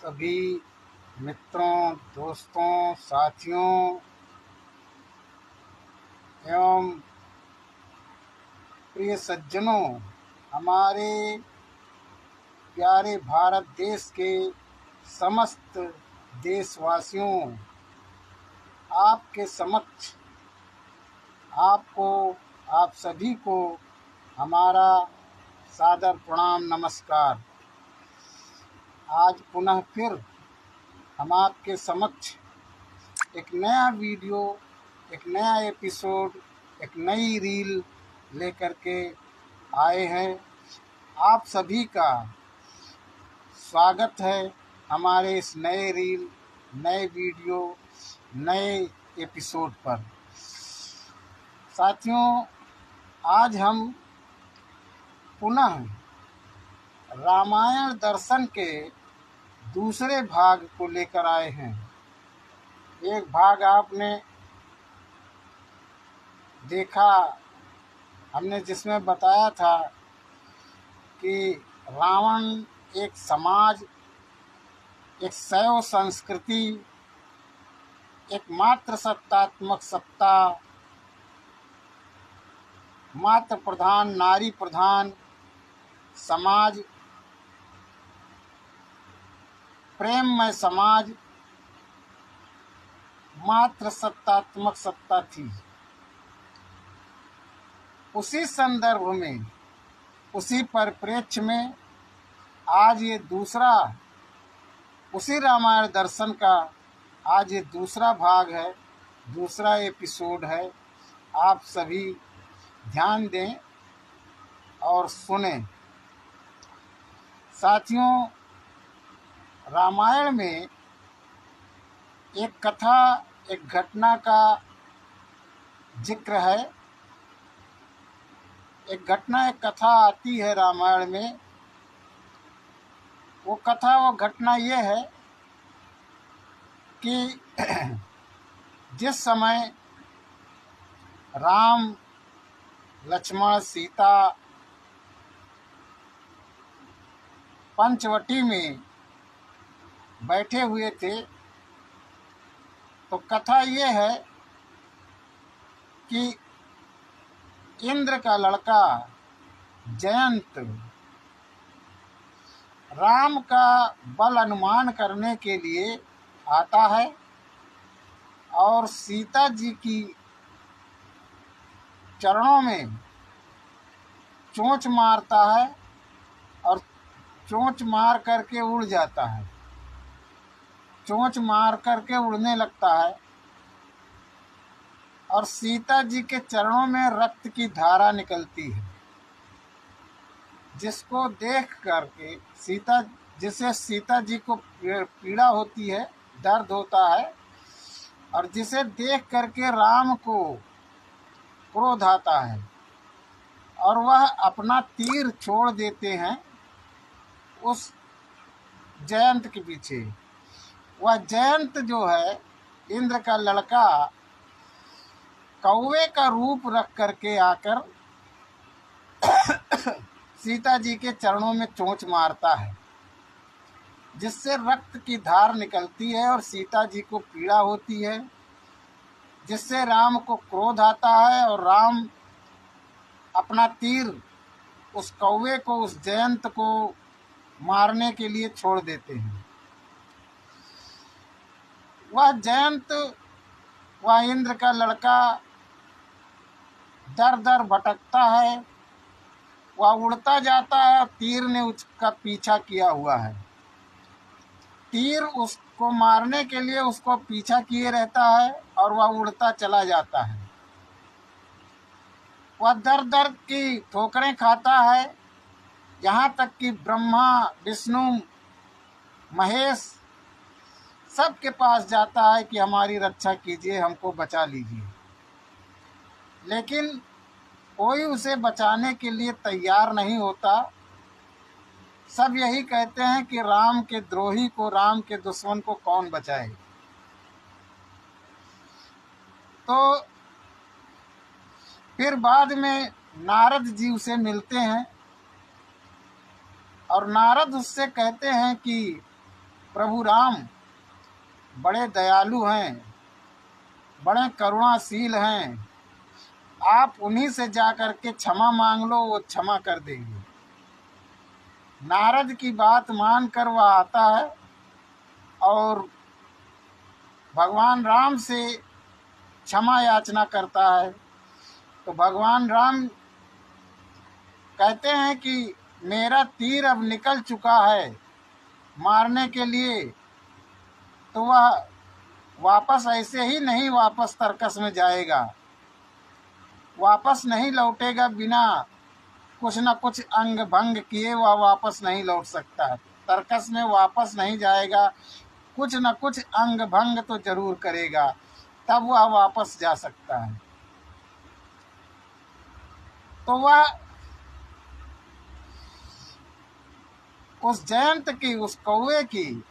सभी मित्रों, दोस्तों, साथियों एवं प्रिय सज्जनों, हमारे प्यारे भारत देश के समस्त देशवासियों, आपके समक्ष आप सभी को हमारा सादर प्रणाम, नमस्कार। आज पुनः फिर हम आपके समक्ष एक नया वीडियो, एक नया एपिसोड, एक नई रील लेकर के आए हैं। आप सभी का स्वागत है हमारे इस नए रील, नए वीडियो, नए एपिसोड पर। साथियों, आज हम पुनः रामायण दर्शन के दूसरे भाग को लेकर आए हैं। एक भाग आपने देखा, हमने जिसमें बताया था कि रावण एक समाज, एक शैव संस्कृति, एक मात्र सत्तात्मक सत्ता, मात्र प्रधान, नारी प्रधान समाज, प्रेममय समाज, मात्र सत्तात्मक सत्ता थी। उसी संदर्भ में, उसी परिप्रेक्ष्य में आज ये दूसरा, उसी रामायण दर्शन का आज ये दूसरा भाग है, दूसरा एपिसोड है। आप सभी ध्यान दें और सुनें। साथियों, रामायण में एक कथा, एक घटना का जिक्र है। एक घटना, एक कथा आती है रामायण में। वो कथा, वो घटना ये है कि जिस समय राम, लक्ष्मण, सीता पंचवटी में बैठे हुए थे, तो कथा ये है कि इंद्र का लड़का जयंत राम का बल अनुमान करने के लिए आता है और सीता जी की चरणों में चोंच मारता है और चोंच मार करके उड़ जाता है। चोंच मार करके उड़ने लगता है और सीता जी के चरणों में रक्त की धारा निकलती है, जिसको देख करके जिसे सीता जी को पीड़ा होती है, दर्द होता है, और जिसे देख करके राम को क्रोध आता है और वह अपना तीर छोड़ देते हैं उस जयंत के पीछे। वह जयंत जो है, इंद्र का लड़का, कौवे का रूप रख करके आकर सीता जी के चरणों में चोंच मारता है, जिससे रक्त की धार निकलती है और सीता जी को पीड़ा होती है, जिससे राम को क्रोध आता है और राम अपना तीर उस कौवे को, उस जयंत को मारने के लिए छोड़ देते हैं। वह जयंत, वह इंद्र का लड़का दर दर भटकता है, वह उड़ता जाता है। तीर ने उसका पीछा किया हुआ है, तीर उसको मारने के लिए उसको पीछा किए रहता है और वह उड़ता चला जाता है। वह दर दर की ठोकरें खाता है, यहाँ तक कि ब्रह्मा, विष्णु, महेश सबके पास जाता है कि हमारी रक्षा कीजिए, हमको बचा लीजिए, लेकिन कोई उसे बचाने के लिए तैयार नहीं होता। सब यही कहते हैं कि राम के द्रोही को, राम के दुश्मन को कौन बचाए। तो फिर बाद में नारद जी उसे मिलते हैं और नारद उससे कहते हैं कि प्रभु राम बड़े दयालु हैं, बड़े करुणाशील हैं, आप उन्हीं से जाकर के क्षमा मांग लो, वो क्षमा कर देंगे। नारद की बात मानकर वह आता है और भगवान राम से क्षमा याचना करता है। तो भगवान राम कहते हैं कि मेरा तीर अब निकल चुका है मारने के लिए, तो वह वापस ऐसे ही नहीं वापस तर्कस में जाएगा, वापस नहीं लौटेगा, बिना कुछ न कुछ अंग भंग किए वह वापस नहीं लौट सकता। तर्कस में वापस नहीं जाएगा, कुछ न कुछ अंग भंग तो जरूर करेगा, तब वह वापस जा सकता है। तो वह उस जयंत की, उस कौवे की,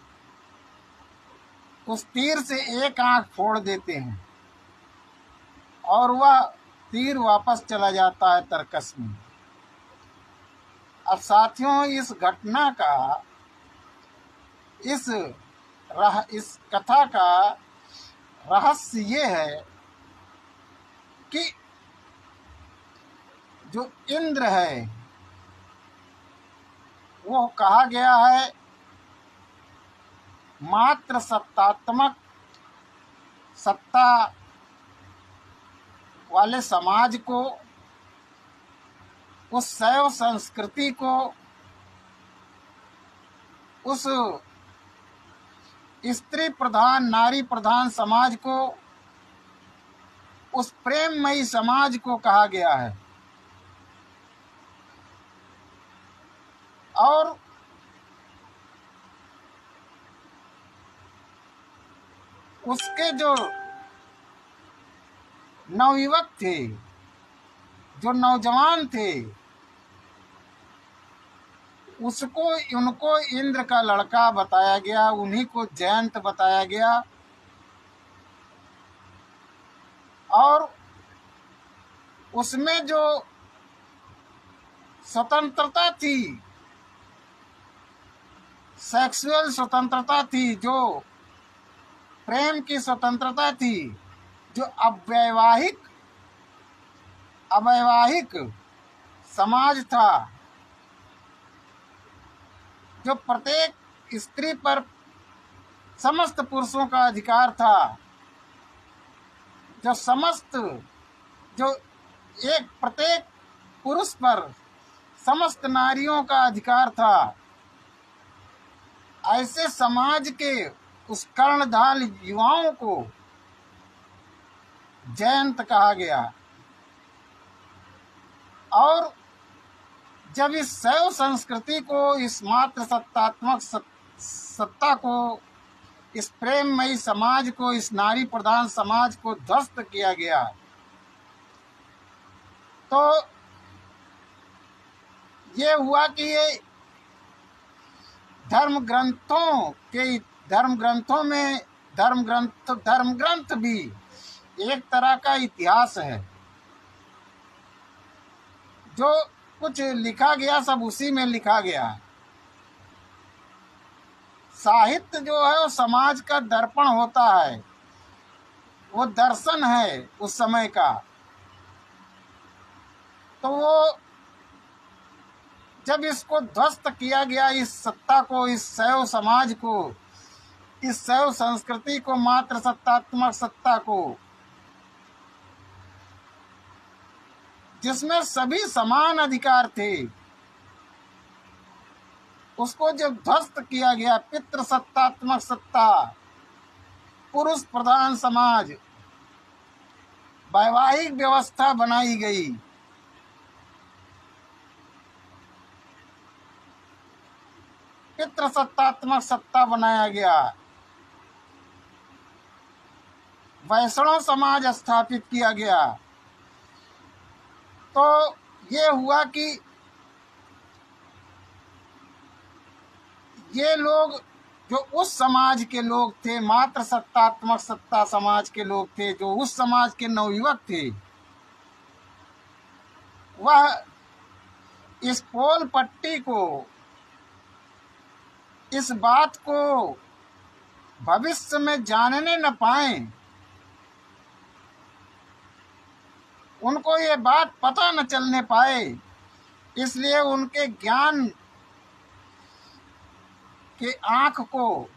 उस तीर से एक आंख फोड़ देते हैं और वह तीर वापस चला जाता है तर्कस में। अब साथियों, इस घटना का, इस कथा का रहस्य ये है कि जो इंद्र है वो कहा गया है मात्र सत्तात्मक, सत्ता वाले समाज को, उस शैव संस्कृति को, उस स्त्री प्रधान नारी प्रधान समाज को, उस प्रेममयी समाज को कहा गया है। और उसके जो नवयुवक थे, जो नौजवान थे, उनको इंद्र का लड़का बताया गया, उन्हीं को जयंत बताया गया। और उसमें जो स्वतंत्रता थी, सेक्सुअल स्वतंत्रता थी, जो प्रेम की स्वतंत्रता थी, जो अवैवाहिक समाज था, जो प्रत्येक स्त्री पर समस्त पुरुषों का अधिकार था, जो एक प्रत्येक पुरुष पर समस्त नारियों का अधिकार था, ऐसे समाज के उस कर्णधार युवाओं को जयंत कहा गया। और जब इस शैव संस्कृति को, इस मात्र सत्तात्मक सत्ता को, इस प्रेममयी समाज को, इस नारी प्रधान समाज को ध्वस्त किया गया, तो ये हुआ कि ये धर्म ग्रंथ भी एक तरह का इतिहास है। जो कुछ लिखा गया सब उसी में लिखा गया। साहित्य जो है वो समाज का दर्पण होता है, वो दर्शन है उस समय का। तो वो जब इसको ध्वस्त किया गया, इस सत्ता को, इस शैव समाज को, इस शैव संस्कृति को, मात्र सत्तात्मक सत्ता को, जिसमें सभी समान अधिकार थे, उसको जब ध्वस्त किया गया, पितृ सत्तात्मक सत्ता, पुरुष प्रधान समाज, वैवाहिक व्यवस्था बनाई गई, पितृ सत्तात्मक सत्ता बनाया गया, वैष्णव समाज स्थापित किया गया, तो ये हुआ कि ये लोग जो उस समाज के लोग थे, मात्र सत्तात्मक सत्ता समाज के लोग थे, जो उस समाज के नवयुवक थे, वह इस पोल पट्टी को, इस बात को भविष्य में जानने न पाएं, उनको ये बात पता न चलने पाए, इसलिए उनके ज्ञान के आँख को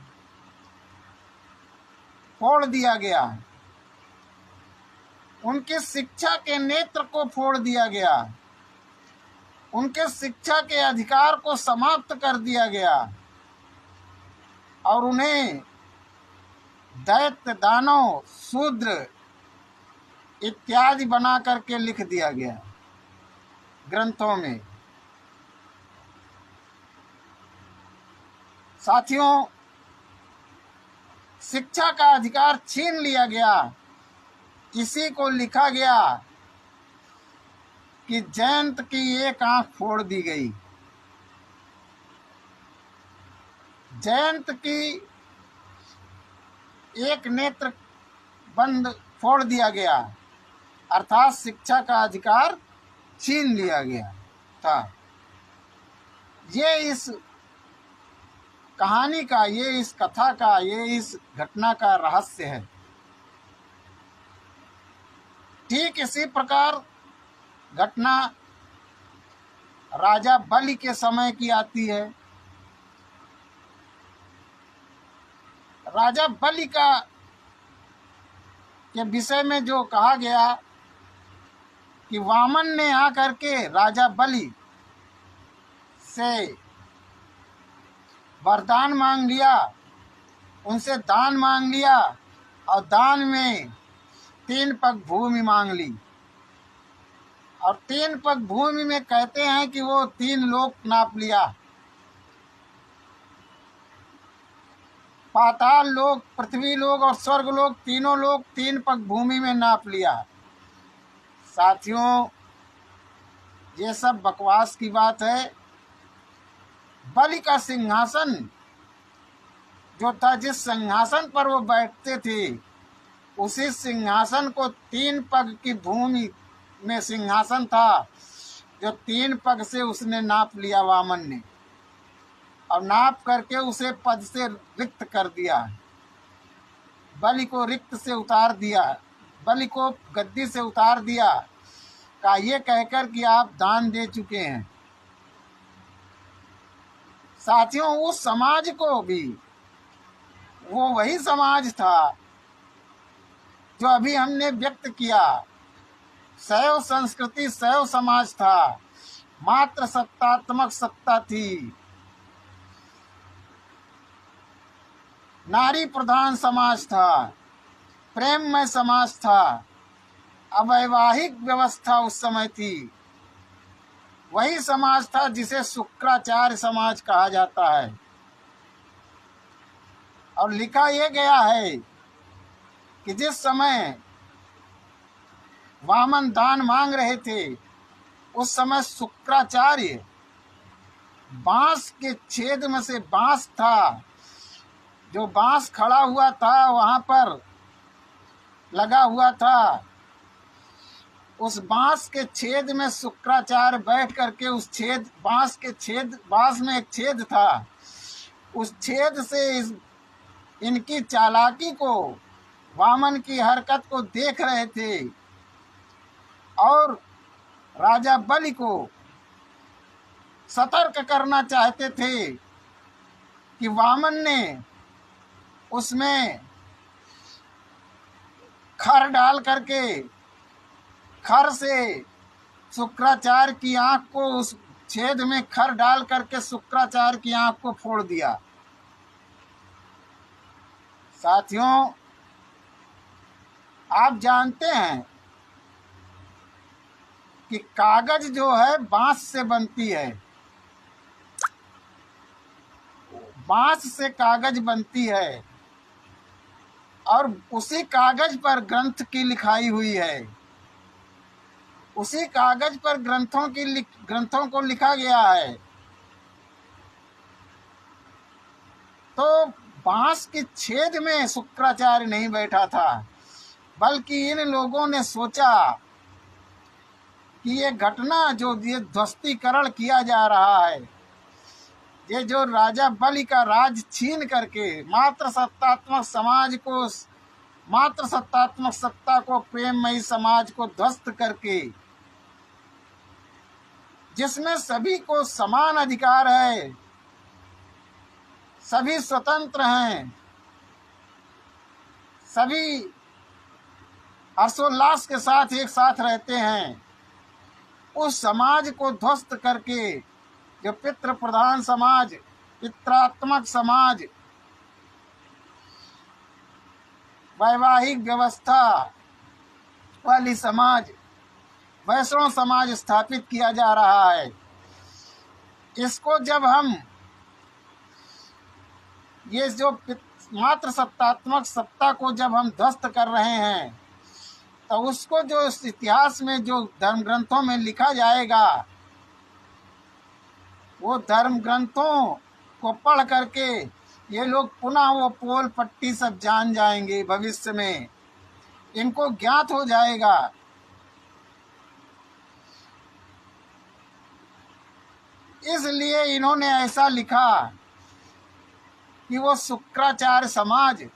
फोड़ दिया गया, उनकी शिक्षा के नेत्र को फोड़ दिया गया, उनके शिक्षा के अधिकार को समाप्त कर दिया गया और उन्हें दैत्य, दानव, शूद्र इत्यादि बना करके लिख दिया गया ग्रंथों में। साथियों, शिक्षा का अधिकार छीन लिया गया। इसी को लिखा गया कि जयंत की एक आंख फोड़ दी गई, जयंत की एक नेत्र बंद फोड़ दिया गया, अर्थात शिक्षा का अधिकार छीन लिया गया था। ये इस कहानी का, ये इस कथा का, ये इस घटना का रहस्य है। ठीक इसी प्रकार घटना राजा बलि के समय की आती है। राजा बलि का के विषय में जो कहा गया कि वामन ने आकर के राजा बलि से वरदान मांग लिया, उनसे दान मांग लिया और दान में 3 पग भूमि मांग ली। और 3 पग भूमि में कहते हैं कि वो 3 लोक नाप लिया, पाताल लोक, पृथ्वी लोक और स्वर्ग लोक, तीनों लोक 3 पग भूमि में नाप लिया। साथियों, ये सब बकवास की बात है। बलि का सिंहासन जो था, जिस सिंहासन पर वो बैठते थे, उसी सिंहासन को 3 पग की भूमि में सिंहासन था, जो 3 पग से उसने नाप लिया वामन ने, और नाप करके उसे पद से रिक्त कर दिया। बलि को रिक्त से उतार दिया, बलि को गद्दी से उतार दिया, का ये कहकर कि आप दान दे चुके हैं। साथियों, उस समाज को भी, वो वही समाज था जो अभी हमने व्यक्त किया। शैव संस्कृति, शैव समाज था, मात्र सत्तात्मक सत्ता थी, नारी प्रधान समाज था, प्रेममय समाज था, अवैवाहिक व्यवस्था उस समय थी। वही समाज था जिसे शुक्राचार्य समाज कहा जाता है। और लिखा यह गया है कि जिस समय वामन दान मांग रहे थे, उस समय शुक्राचार्य बांस के छेद में से, बांस था, जो बांस खड़ा हुआ था वहां पर लगा हुआ था, उस बांस के छेद में शुक्राचार्य बैठ करके उस छेद, बांस में एक छेद था, उस छेद से इनकी चालाकी को, वामन की हरकत को देख रहे थे और राजा बलि को सतर्क करना चाहते थे कि वामन ने उसमें खर डाल करके, खर से शुक्राचार्य की आंख को, उस छेद में खर डाल करके शुक्राचार्य की आंख को फोड़ दिया। साथियों, आप जानते हैं कि कागज जो है बांस से बनती है, बांस से कागज बनती है और उसी कागज पर ग्रंथ की लिखाई हुई है, उसी कागज पर ग्रंथों को लिखा गया है। तो बांस के छेद में शुक्राचार्य नहीं बैठा था, बल्कि इन लोगों ने सोचा कि ये घटना जो ये ध्वस्तीकरण किया जा रहा है, ये जो राजा बलि का राज छीन करके मात्र सत्तात्मक सत्ता को प्रेममयी समाज को ध्वस्त करके, जिसमें सभी को समान अधिकार है, सभी स्वतंत्र हैं, सभी हर्षोल्लास के साथ एक साथ रहते हैं, उस समाज को ध्वस्त करके जो पितृ प्रधान समाज, पित्रात्मक समाज, वैवाहिक व्यवस्था वाली समाज, वैष्णव समाज स्थापित किया जा रहा है। इसको जब हम ये जो मात्र सत्तात्मक सत्ता को जब हम ध्वस्त कर रहे हैं, तो उसको जो इतिहास में जो धर्म ग्रंथों में लिखा जाएगा, वो धर्म ग्रंथों को पढ़ करके ये लोग पुनः वो पोल पट्टी सब जान जाएंगे। भविष्य में इनको ज्ञात हो जाएगा। इसलिए इन्होंने ऐसा लिखा कि वो शुक्राचार्य समाज,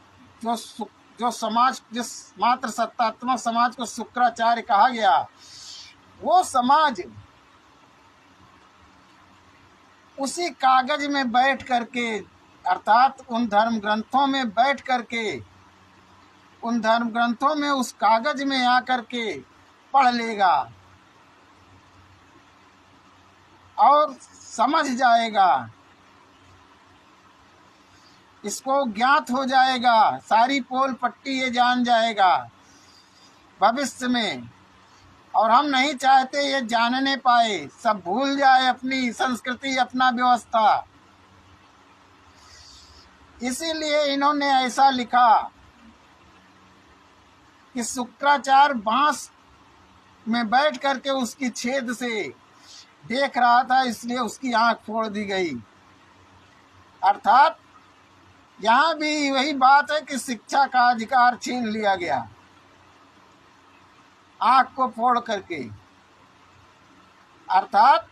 जो समाज, जिस मात्र सत्तात्मक समाज को शुक्राचार्य कहा गया, वो समाज उसी कागज में बैठ करके, अर्थात उन धर्म ग्रंथों में बैठ करके, उन धर्म ग्रंथों में उस कागज में आकर के पढ़ लेगा और समझ जाएगा, इसको ज्ञात हो जाएगा, सारी पोल पट्टी ये जान जाएगा भविष्य में। और हम नहीं चाहते ये जानने पाए, सब भूल जाए अपनी संस्कृति, अपना व्यवस्था। इसीलिए इन्होंने ऐसा लिखा कि शुक्राचार्य बांस में बैठ करके उसकी छेद से देख रहा था, इसलिए उसकी आंख फोड़ दी गई। अर्थात यहाँ भी वही बात है कि शिक्षा का अधिकार छीन लिया गया आंख को फोड़ करके। अर्थात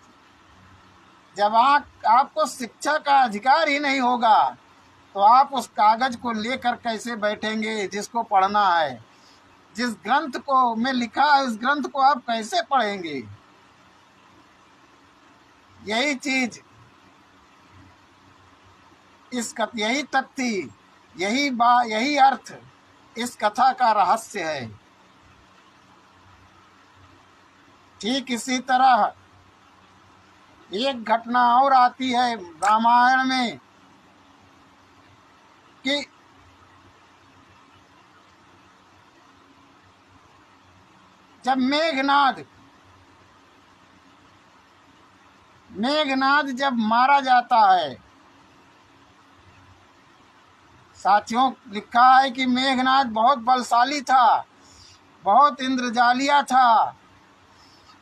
जब आपको शिक्षा का अधिकार ही नहीं होगा, तो आप उस कागज को लेकर कैसे बैठेंगे जिसको पढ़ना है? जिस ग्रंथ को में लिखा है, उस ग्रंथ को आप कैसे पढ़ेंगे? यही चीज, यही तथ्य, यही अर्थ इस कथा का रहस्य है। ठीक इसी तरह एक घटना और आती है रामायण में कि जब मेघनाद जब मारा जाता है, साथियों लिखा है कि मेघनाद बहुत बलशाली था, बहुत इंद्रजालिया था,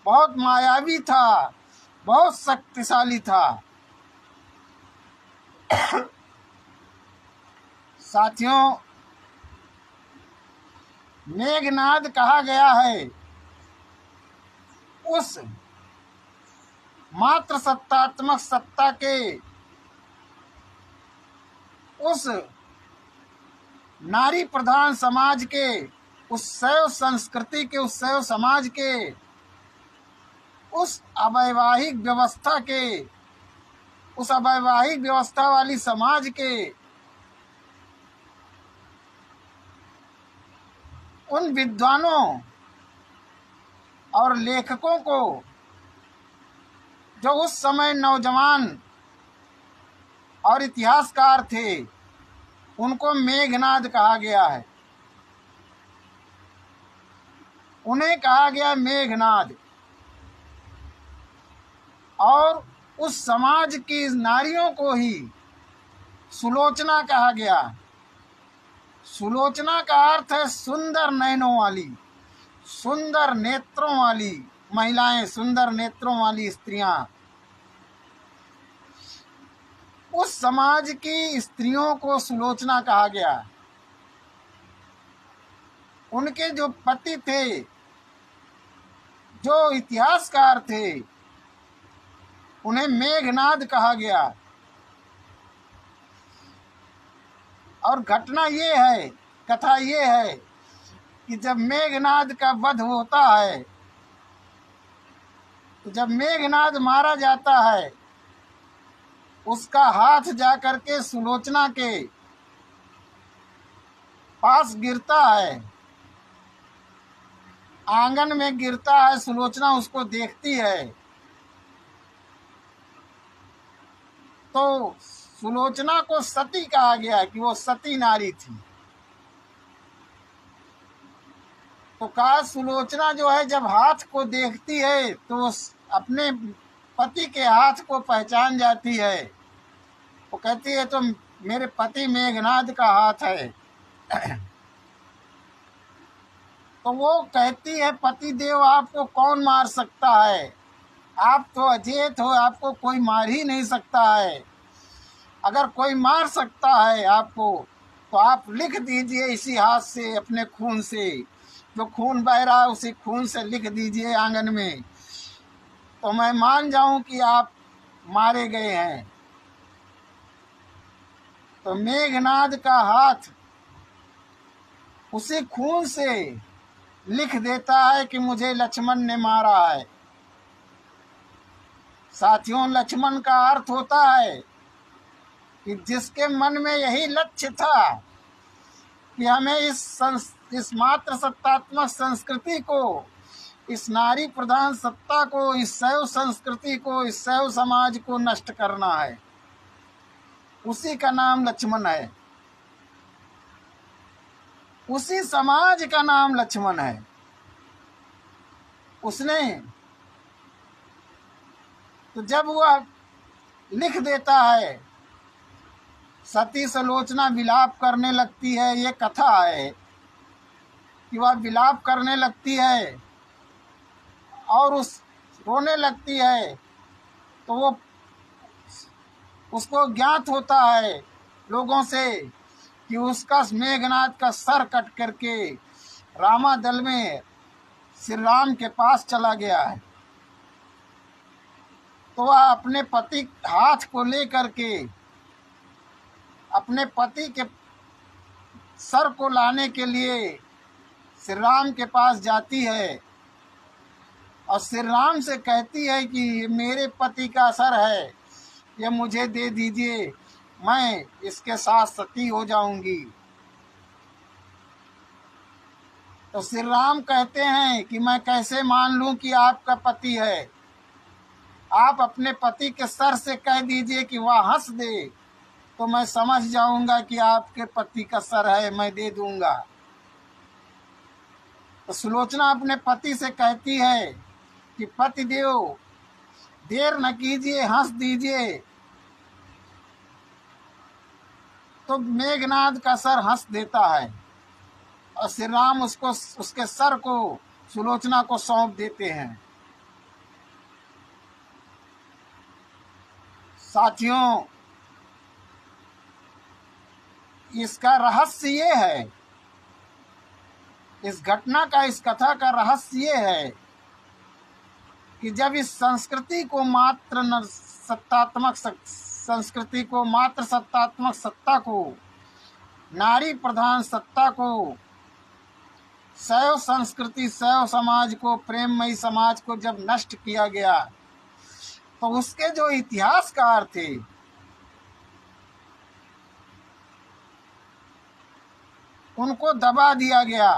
बहुत मायावी था, बहुत शक्तिशाली था। साथियों, मेघनाद कहा गया है उस मात्र सत्तात्मक सत्ता के, उस नारी प्रधान समाज के, उस शैव संस्कृति के, उस शैव समाज के, उस अवैवाहिक व्यवस्था के, उस अवैवाहिक व्यवस्था वाली समाज के उन विद्वानों और लेखकों को जो उस समय नौजवान और इतिहासकार थे, उनको मेघनाद कहा गया है। उन्हें कहा गया मेघनाद। और उस समाज की नारियों को ही सुलोचना कहा गया। सुलोचना का अर्थ है सुंदर नयनों वाली, सुंदर नेत्रों वाली महिलाएं, सुंदर नेत्रों वाली स्त्रियां। उस समाज की स्त्रियों को सुलोचना कहा गया। उनके जो पति थे, जो इतिहासकार थे, उन्हें मेघनाद कहा गया। और घटना ये है, कथा ये है कि जब मेघनाद का वध होता है, तो जब मेघनाद मारा जाता है, उसका हाथ जाकर के सुलोचना के पास गिरता है, आंगन में गिरता है। सुलोचना उसको देखती है तो सुलोचना को सती कहा गया कि वो सती नारी थी। तो कहा सुलोचना जो है जब हाथ को देखती है तो अपने पति के हाथ को पहचान जाती है। वो कहती है तो मेरे पति मेघनाद का हाथ है। तो वो कहती है पति देव आपको कौन मार सकता है, आप तो अजेत हो, आपको कोई मार ही नहीं सकता है। अगर कोई मार सकता है आपको तो आप लिख दीजिए इसी हाथ से, अपने खून से, जो खून बह रहा है उसी खून से लिख दीजिए आंगन में, तो मैं मान जाऊं कि आप मारे गए हैं। तो मेघनाद का हाथ उसी खून से लिख देता है कि मुझे लक्ष्मण ने मारा है। साथियों, लक्ष्मण का अर्थ होता है कि जिसके मन में यही लक्ष्य था कि हमें इस मात्र सत्तात्मक संस्कृति को, इस नारी प्रधान सत्ता को, इस शैव संस्कृति को, इस शैव समाज को नष्ट करना है, उसी का नाम लक्ष्मण है, उसी समाज का नाम लक्ष्मण है। उसने तो जब वह लिख देता है, सती सुलोचना विलाप करने लगती है। ये कथा है कि वह विलाप करने लगती है और उस रोने लगती है। तो वो उसको ज्ञात होता है लोगों से कि उसका मेघनाद का सर कट करके रामादल में श्री राम के पास चला गया है। तो वह अपने पति हाथ को लेकर के अपने पति के सर को लाने के लिए श्री राम के पास जाती है और श्री राम से कहती है कि ये मेरे पति का सर है, ये मुझे दे दीजिए, मैं इसके साथ सती हो जाऊंगी। तो श्री राम कहते हैं कि मैं कैसे मान लूं कि आपका पति है, आप अपने पति के सर से कह दीजिए कि वह हंस दे तो मैं समझ जाऊंगा कि आपके पति का सर है, मैं दे दूंगा। तो सुलोचना अपने पति से कहती है कि पति देव देर न कीजिए, हंस दीजिए। तो मेघनाद का सर हंस देता है और श्री राम उसको, उसके सर को सुलोचना को सौंप देते हैं। साथियों, इसका रहस्य ये है, इस घटना का, इस कथा का रहस्य ये है कि जब इस संस्कृति को मात्र सत्तात्मक संस्कृति को, मात्र सत्तात्मक सत्ता को, नारी प्रधान सत्ता को, शैव संस्कृति, शैव समाज को, प्रेममयी समाज को जब नष्ट किया गया तो उसके जो इतिहासकार थे उनको दबा दिया गया,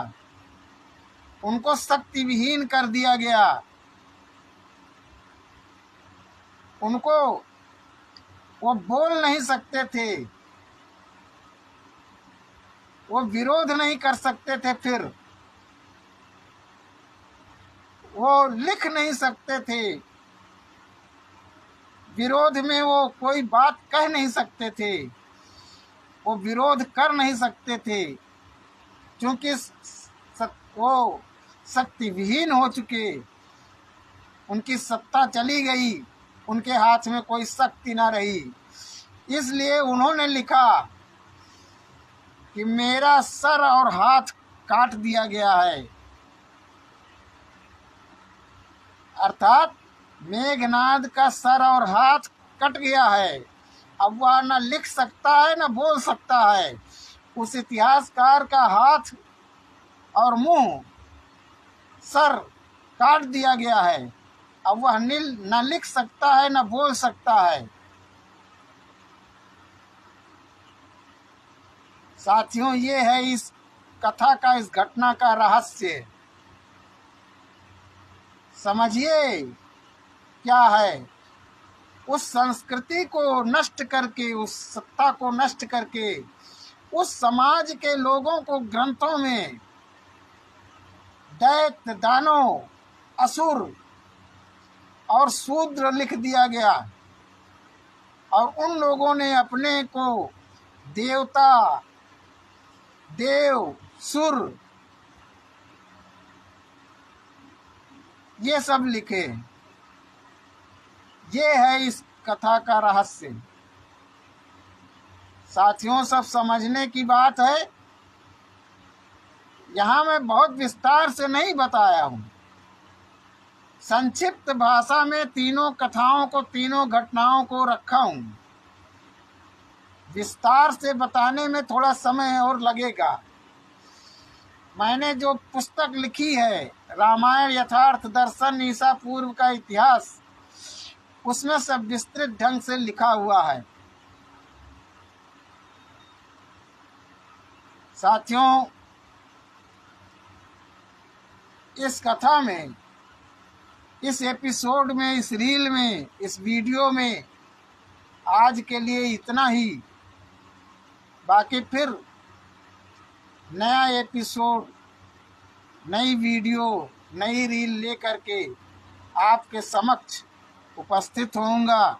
उनको शक्ति विहीन कर दिया गया, उनको वो बोल नहीं सकते थे, वो विरोध नहीं कर सकते थे, फिर वो लिख नहीं सकते थे, विरोध में वो कोई बात कह नहीं सकते थे, वो विरोध कर नहीं सकते थे, क्योंकि वो शक्ति विहीन हो चुके, उनकी सत्ता चली गई, उनके हाथ में कोई शक्ति ना रही। इसलिए उन्होंने लिखा कि मेरा सर और हाथ काट दिया गया है, अर्थात मेघनाद का सर और हाथ कट गया है। अब वह न लिख सकता है न बोल सकता है, उस इतिहासकार का हाथ और मुंह, सर काट दिया गया है। अब वह न लिख सकता है न बोल सकता है। साथियों, ये है इस कथा का, इस घटना का रहस्य। समझिए क्या है। उस संस्कृति को नष्ट करके, उस सत्ता को नष्ट करके, उस समाज के लोगों को ग्रंथों में दैत्य, दानव, असुर और शूद्र लिख दिया गया, और उन लोगों ने अपने को देवता, देव, सुर ये सब लिखे। ये है इस कथा का रहस्य। साथियों, सब समझने की बात है। यहाँ मैं बहुत विस्तार से नहीं बताया हूँ। संक्षिप्त भाषा में तीनों कथाओं को, तीनों घटनाओं को रखा हूँ। विस्तार से बताने में थोड़ा समय और लगेगा। मैंने जो पुस्तक लिखी है, रामायण यथार्थ दर्शन ईसा पूर्व का इतिहास, उसमें सब विस्तृत ढंग से लिखा हुआ है। साथियों, इस कथा में, इस एपिसोड में, इस रील में, इस वीडियो में आज के लिए इतना ही। बाकी फिर नया एपिसोड, नई वीडियो, नई रील लेकर के आपके समक्ष उपस्थित होऊंगा।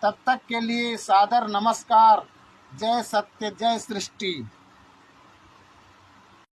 तब तक के लिए सादर नमस्कार। जय सत्य, जय सृष्टि।